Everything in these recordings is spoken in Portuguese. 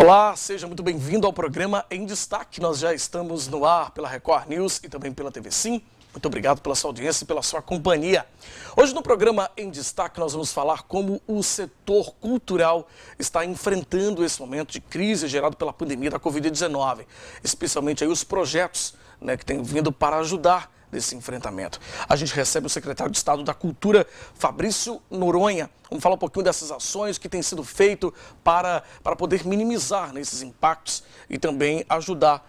Olá, seja muito bem-vindo ao programa Em Destaque. Nós já estamos no ar pela Record News e também pela TV Sim. Muito obrigado pela sua audiência e pela sua companhia. Hoje no programa Em Destaque nós vamos falar como o setor cultural está enfrentando esse momento de crise gerado pela pandemia da Covid-19. Especialmente aí os projetos, que têm vindo para ajudar nesse enfrentamento. A gente recebe o secretário de Estado da Cultura, Fabrício Noronha. Vamos falar um pouquinho dessas ações que têm sido feitas para poder minimizar esses impactos e também ajudar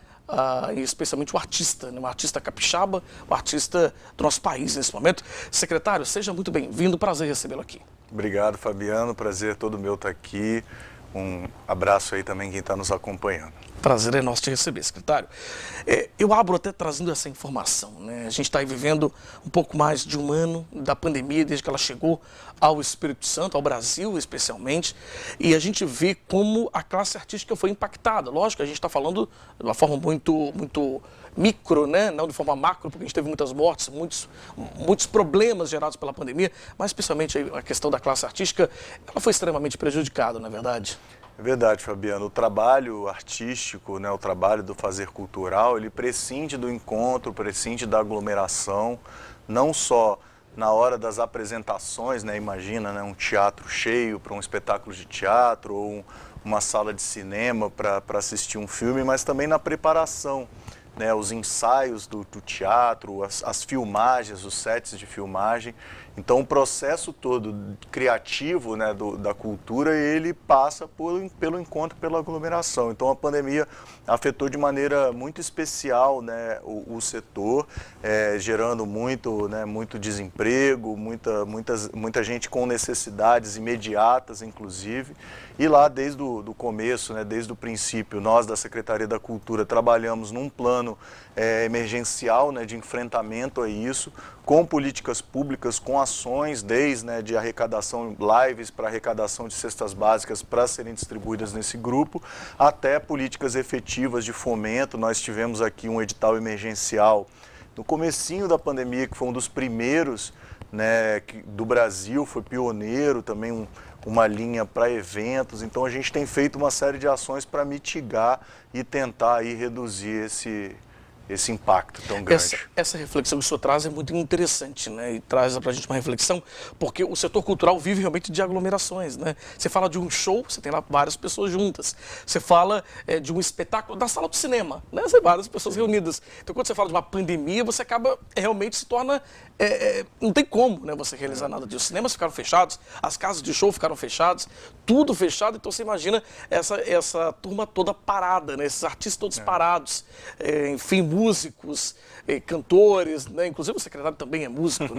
especialmente o artista, o artista capixaba, o artista do nosso país nesse momento. Secretário, seja muito bem-vindo, prazer recebê-lo aqui. Obrigado, Fabiano, prazer todo meu estar aqui. Um abraço aí também quem está nos acompanhando. Prazer é nosso te receber, secretário. Eu abro até trazendo essa informação, A gente está aí vivendo um pouco mais de um ano da pandemia, desde que ela chegou ao Espírito Santo, ao Brasil especialmente, e a gente vê como a classe artística foi impactada. Lógico, a gente está falando de uma forma muito micro, não de forma macro, porque a gente teve muitas mortes, muitos problemas gerados pela pandemia, mas especialmente a questão da classe artística, ela foi extremamente prejudicada, não é verdade? É verdade, Fabiano. O trabalho artístico, o trabalho do fazer cultural, ele prescinde do encontro, prescinde da aglomeração, não só na hora das apresentações, imagina um teatro cheio para um espetáculo de teatro ou uma sala de cinema para assistir um filme, mas também na preparação. Os ensaios do teatro, as filmagens, os sets de filmagem. Então o processo todo criativo da cultura, ele passa pelo encontro, pela aglomeração. Então a pandemia afetou de maneira muito especial o setor, gerando muito desemprego, muita gente com necessidades imediatas, inclusive. E lá desde o começo, desde o princípio, nós da Secretaria da Cultura trabalhamos num plano emergencial de enfrentamento a isso, com políticas públicas, com ações desde de arrecadação, lives para arrecadação de cestas básicas para serem distribuídas nesse grupo, até políticas efetivas de fomento. Nós tivemos aqui um edital emergencial no comecinho da pandemia, que foi um dos primeiros do Brasil, foi pioneiro também, uma linha para eventos. Então a gente tem feito uma série de ações para mitigar e tentar aí reduzir esse impacto tão grande. Essa reflexão que o senhor traz é muito interessante, E traz para a gente uma reflexão, porque o setor cultural vive realmente de aglomerações, Você fala de um show, você tem lá várias pessoas juntas. Você fala de um espetáculo da sala do cinema, Você várias pessoas reunidas. Então, quando você fala de uma pandemia, você acaba realmente se torna... não tem como, você realizar nada disso. Os cinemas ficaram fechados, as casas de show ficaram fechadas, tudo fechado. Então, você imagina essa turma toda parada, Esses artistas todos parados, enfim, músicos, cantores, Inclusive o secretário também é músico,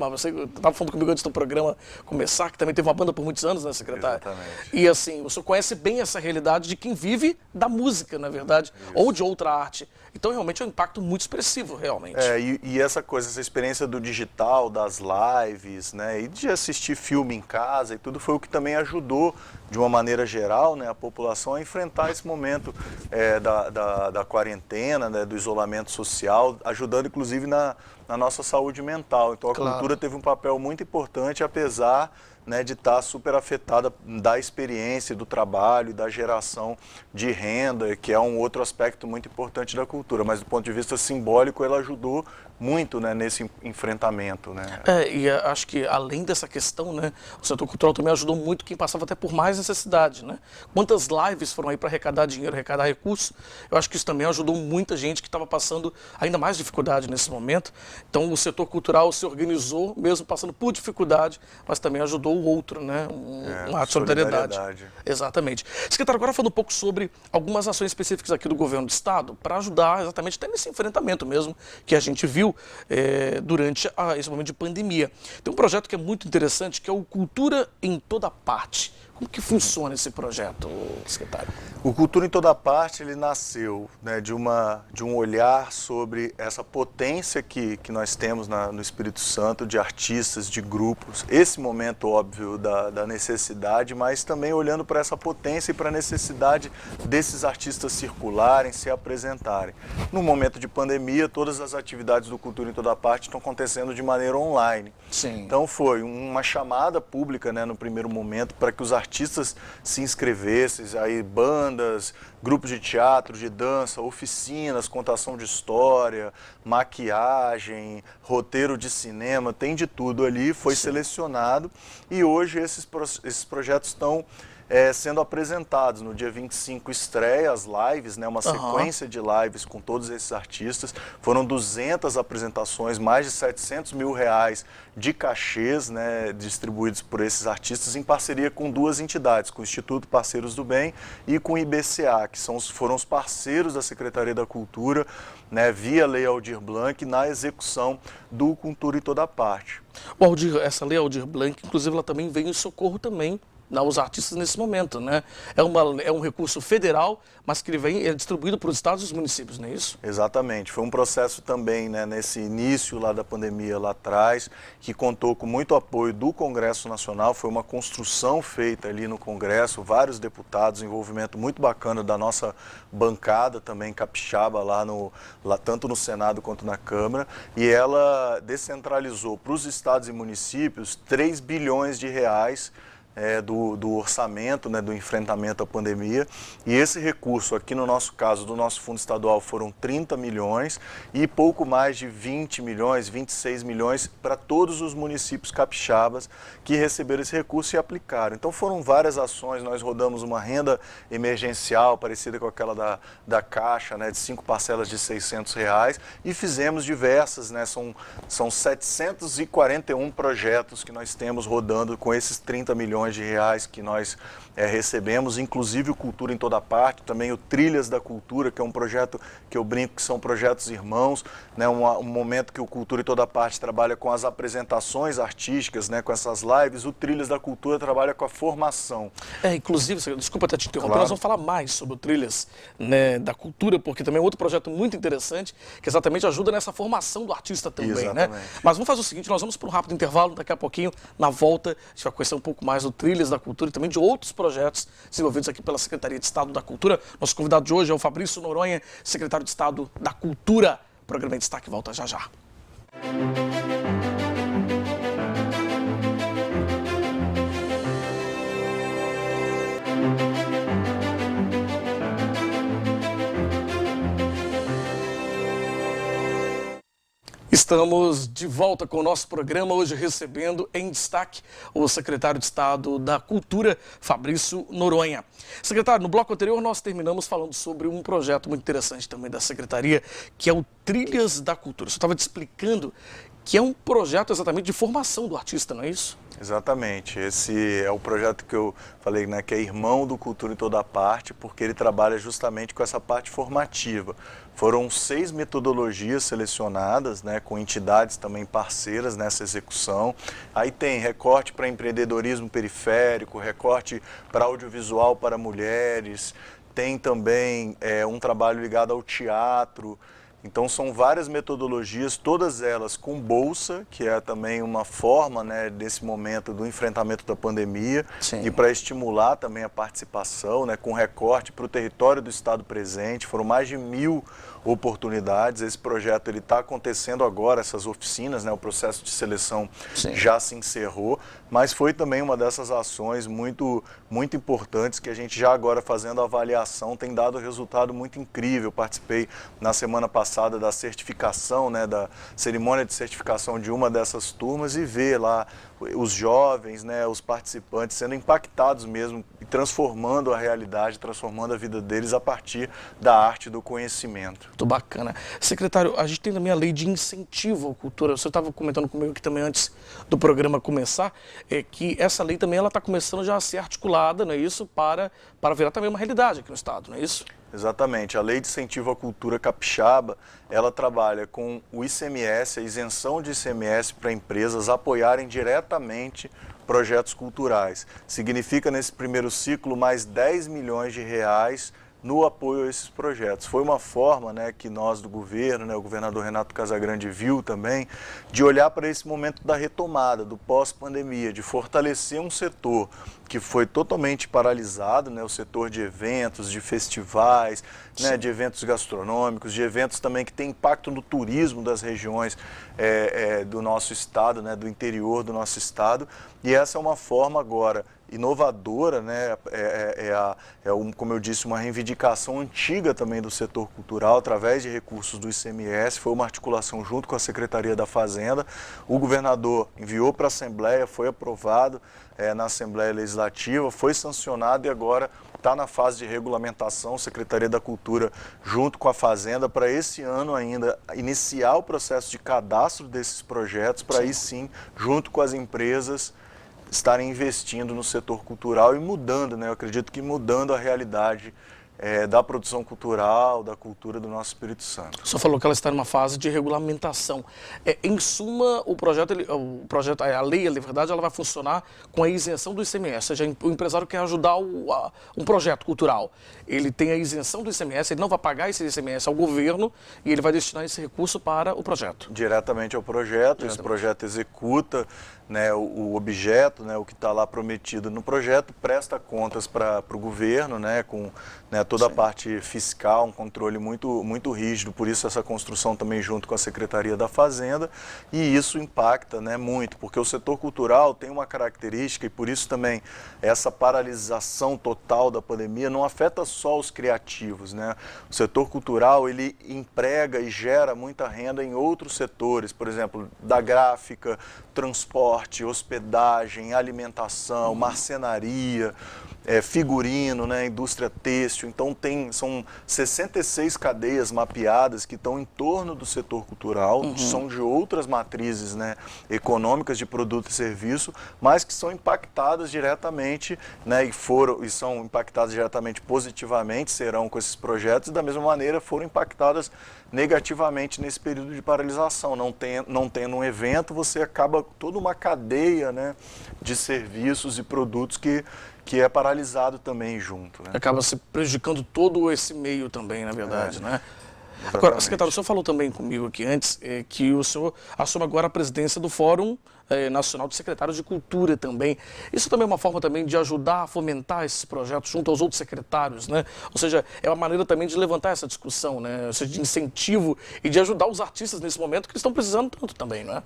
Você estava falando comigo antes do programa começar, que também teve uma banda por muitos anos, secretário? Exatamente. E assim, o senhor conhece bem essa realidade de quem vive da música, na verdade, ou de outra arte. Então, realmente, é um impacto muito expressivo, realmente. E essa experiência do digital, das lives, e de assistir filme em casa e tudo, foi o que também ajudou, de uma maneira geral, a população a enfrentar esse momento da quarentena, do isolamento social, ajudando, inclusive, na nossa saúde mental. Então, a cultura teve um papel muito importante, apesar de estar super afetada da experiência, do trabalho, da geração de renda, que é um outro aspecto muito importante da cultura. Mas do ponto de vista simbólico, ela ajudou muito nesse enfrentamento. E acho que além dessa questão, o setor cultural também ajudou muito quem passava até por mais necessidade. Quantas lives foram aí para arrecadar dinheiro, arrecadar recursos? Eu acho que isso também ajudou muita gente que estava passando ainda mais dificuldade nesse momento. Então o setor cultural se organizou, mesmo passando por dificuldade, mas também ajudou o outro, uma solidariedade. Exatamente. Secretário, agora falando um pouco sobre algumas ações específicas aqui do governo do estado para ajudar exatamente até nesse enfrentamento mesmo que a gente viu durante esse momento de pandemia. Tem um projeto que é muito interessante, que é o Cultura em Toda Parte. Como que funciona esse projeto, secretário? O Cultura em Toda Parte, ele nasceu de um olhar sobre essa potência que nós temos no Espírito Santo, de artistas, de grupos. Esse momento, óbvio, da necessidade, mas também olhando para essa potência e para a necessidade desses artistas circularem, se apresentarem. No momento de pandemia, todas as atividades do Cultura em Toda Parte estão acontecendo de maneira online. Sim. Então foi uma chamada pública, no primeiro momento, para que os artistas artistas se inscrevessem, aí bandas, grupos de teatro, de dança, oficinas, contação de história, maquiagem, roteiro de cinema, tem de tudo ali, foi selecionado e hoje esses projetos estão sendo apresentados. No dia 25 estreia as lives, né, uma sequência de lives com todos esses artistas. Foram 200 apresentações, mais de 700 mil reais de cachês, né, distribuídos por esses artistas em parceria com duas entidades, com o Instituto Parceiros do Bem e com o IBCA, que foram os parceiros da Secretaria da Cultura, né, via Lei Aldir Blanc, na execução do Cultura em Toda Parte. Essa Lei Aldir Blanc, inclusive, ela também veio em socorro também aos artistas nesse momento, né? É um recurso federal, mas que é distribuído para os estados e os municípios, não é isso? Exatamente. Foi um processo também, né, nesse início lá da pandemia lá atrás, que contou com muito apoio do Congresso Nacional. Foi uma construção feita ali no Congresso, vários deputados, envolvimento muito bacana da nossa bancada também capixaba lá tanto no Senado quanto na Câmara, e ela descentralizou para os estados e municípios 3 bilhões de reais do orçamento, né, do enfrentamento à pandemia, e esse recurso aqui no nosso caso, do nosso fundo estadual, foram 30 milhões e pouco mais de 20 milhões, 26 milhões para todos os municípios capixabas que receberam esse recurso e aplicaram. Então foram várias ações, nós rodamos uma renda emergencial parecida com aquela da Caixa, né, de 5 parcelas de R$600 e fizemos diversas, né, são 741 projetos que nós temos rodando com esses 30 milhões de reais que nós recebemos, inclusive o Cultura em Toda Parte, também o Trilhas da Cultura, que é um projeto que eu brinco que são projetos irmãos, né, um momento que o Cultura em Toda Parte trabalha com as apresentações artísticas, né, com essas lives, o Trilhas da Cultura trabalha com a formação. Inclusive, desculpa até te interromper, Claro. Nós vamos falar mais sobre o Trilhas, né, da Cultura, porque também é outro projeto muito interessante, que exatamente ajuda nessa formação do artista também, Exatamente. né? Mas vamos fazer o seguinte, nós vamos para um rápido intervalo, daqui a pouquinho, na volta, a gente vai conhecer um pouco mais do Trilhas da Cultura e também de outros projetos desenvolvidos aqui pela Secretaria de Estado da Cultura. Nosso convidado de hoje é o Fabrício Noronha, secretário de Estado da Cultura. O programa em destaque volta já já. Estamos de volta com o nosso programa, hoje recebendo em destaque o secretário de Estado da Cultura, Fabrício Noronha. Secretário, no bloco anterior nós terminamos falando sobre um projeto muito interessante também da Secretaria, que é o Trilhas da Cultura. Você estava te explicando que é um projeto exatamente de formação do artista, não é isso? Exatamente, esse é o projeto que eu falei, né, que é irmão do Cultura em Toda Parte, porque ele trabalha justamente com essa parte formativa. Foram 6 metodologias selecionadas, né, com entidades também parceiras nessa execução. Aí tem recorte para empreendedorismo periférico, recorte para audiovisual para mulheres, tem também um trabalho ligado ao teatro. Então são várias metodologias, todas elas com bolsa, que é também uma forma, né, desse momento do enfrentamento da pandemia. Sim. E para estimular também a participação, né, com recorte para o território do estado presente. Foram mais de 1000 oportunidades. Esse projeto está acontecendo agora, essas oficinas, né, o processo de seleção Sim. já se encerrou, mas foi também uma dessas ações muito importantes que a gente já agora fazendo a avaliação tem dado resultado muito incrível. Participei na semana passada da certificação, né, da cerimônia de certificação de uma dessas turmas e ver lá os jovens, né, os participantes sendo impactados mesmo e transformando a realidade, transformando a vida deles a partir da arte e do conhecimento. Muito bacana. Secretário, a gente tem também a lei de incentivo à cultura. Você estava comentando comigo aqui também antes do programa começar, que essa lei também está começando já a ser articulada, não é isso, para virar também uma realidade aqui no estado, não é isso? Exatamente. A Lei de Incentivo à Cultura Capixaba, ela trabalha com o ICMS, a isenção de ICMS para empresas apoiarem diretamente projetos culturais. Significa, nesse primeiro ciclo, mais 10 milhões de reais no apoio a esses projetos. Foi uma forma, né, que nós do governo, né, o governador Renato Casagrande viu também, de olhar para esse momento da retomada, do pós-pandemia, de fortalecer um setor que foi totalmente paralisado, né, o setor de eventos, de festivais, né, de eventos gastronômicos, de eventos também que têm impacto no turismo das regiões do nosso estado, né, do interior do nosso estado. E essa é uma forma agora inovadora, né? Como eu disse, uma reivindicação antiga também do setor cultural, através de recursos do ICMS, foi uma articulação junto com a Secretaria da Fazenda. O governador enviou para a Assembleia, foi aprovado na Assembleia Legislativa, foi sancionado e agora está na fase de regulamentação, Secretaria da Cultura junto com a Fazenda, para esse ano ainda iniciar o processo de cadastro desses projetos, para aí sim, junto com as empresas, estarem investindo no setor cultural e mudando, né? Eu acredito que mudando a realidade da produção cultural, da cultura do nosso Espírito Santo. O senhor falou que ela está numa fase de regulamentação. Em suma, a lei, na verdade, ela vai funcionar com a isenção do ICMS. Ou seja, o empresário quer ajudar um projeto cultural. Ele tem a isenção do ICMS, ele não vai pagar esse ICMS ao governo e ele vai destinar esse recurso para o projeto. Diretamente ao projeto, esse projeto executa, né, o objeto, né, o que está lá prometido no projeto, presta contas para o governo, né, com toda a parte fiscal, um controle muito rígido, por isso essa construção também junto com a Secretaria da Fazenda, e isso impacta, né, muito, porque o setor cultural tem uma característica, e por isso também essa paralisação total da pandemia não afeta só os criativos, né? O setor cultural, ele emprega e gera muita renda em outros setores, por exemplo, da gráfica, transporte, hospedagem, alimentação, marcenaria, figurino, né, indústria têxtil. Então são 66 cadeias mapeadas que estão em torno do setor cultural, são de outras matrizes, né, econômicas de produto e serviço, mas que são impactadas diretamente, né, e são impactadas diretamente positivamente, serão com esses projetos, e da mesma maneira foram impactadas negativamente nesse período de paralisação. Não tendo um evento, você acaba toda uma cadeia, né, de serviços e produtos que é paralisado também junto, né? Acaba se prejudicando todo esse meio também, na verdade, né? Exatamente. Agora, secretário, o senhor falou também comigo aqui antes que o senhor assume agora a presidência do Fórum Nacional de Secretários de Cultura também. Isso também é uma forma também de ajudar a fomentar esses projetos junto aos outros secretários, né? Ou seja, é uma maneira também de levantar essa discussão, né? Ou seja, de incentivo e de ajudar os artistas nesse momento que eles estão precisando tanto também, né?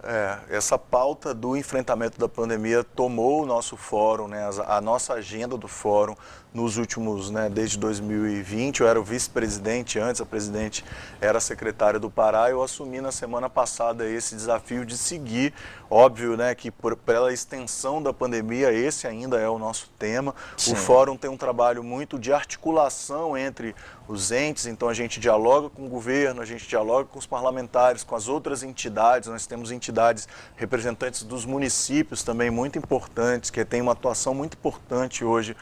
Essa pauta do enfrentamento da pandemia tomou o nosso fórum, né? A nossa agenda do fórum nos últimos, né, desde 2020, eu era o vice-presidente antes, a presidente era a secretária do Pará, eu assumi na semana passada esse desafio de seguir, óbvio, né, que pela extensão da pandemia, esse ainda é o nosso tema. Sim. O fórum tem um trabalho muito de articulação entre os entes, então a gente dialoga com o governo, a gente dialoga com os parlamentares, com as outras entidades, nós temos entidades representantes dos municípios também muito importantes, que têm uma atuação muito importante hoje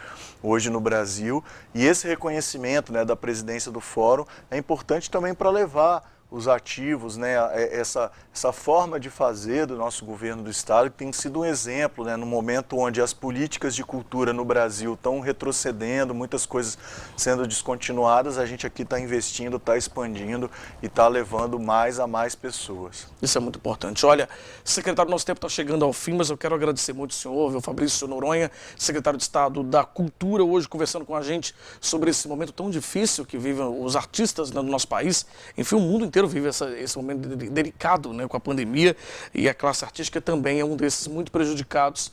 no Brasil, e esse reconhecimento, né, da presidência do fórum é importante também para levar os ativos, né, essa forma de fazer do nosso governo do estado, que tem sido um exemplo, né, no momento onde as políticas de cultura no Brasil estão retrocedendo, muitas coisas sendo descontinuadas, a gente aqui está investindo, está expandindo e está levando mais a mais pessoas. Isso é muito importante. Olha, secretário, nosso tempo está chegando ao fim, mas eu quero agradecer muito o senhor, o Fabrício Noronha, secretário de Estado da Cultura, hoje conversando com a gente sobre esse momento tão difícil que vivem os artistas, né, do nosso país. Enfim, o mundo inteiro vive esse momento delicado, né, com a pandemia, e a classe artística também é um desses muito prejudicados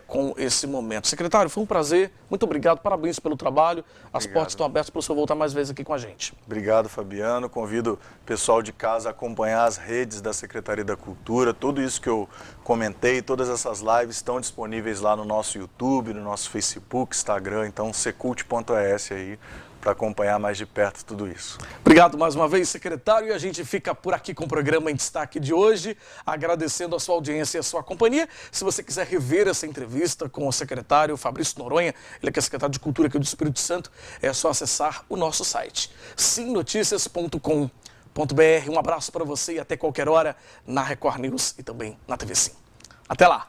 com esse momento. Secretário, foi um prazer, muito obrigado, parabéns pelo trabalho, as portas estão abertas para o senhor voltar mais vezes aqui com a gente. Obrigado, Fabiano, convido o pessoal de casa a acompanhar as redes da Secretaria da Cultura, tudo isso que eu comentei, todas essas lives estão disponíveis lá no nosso YouTube, no nosso Facebook, Instagram, então secult.es aí, para acompanhar mais de perto tudo isso. Obrigado mais uma vez, secretário, e a gente fica por aqui com o programa em destaque de hoje, agradecendo a sua audiência e a sua companhia. Se você quiser rever essa entrevista com o secretário Fabrício Noronha, ele que é secretário de Cultura aqui do Espírito Santo, é só acessar o nosso site, simnoticias.com.br. Um abraço para você e até qualquer hora na Record News e também na TV Sim. Até lá!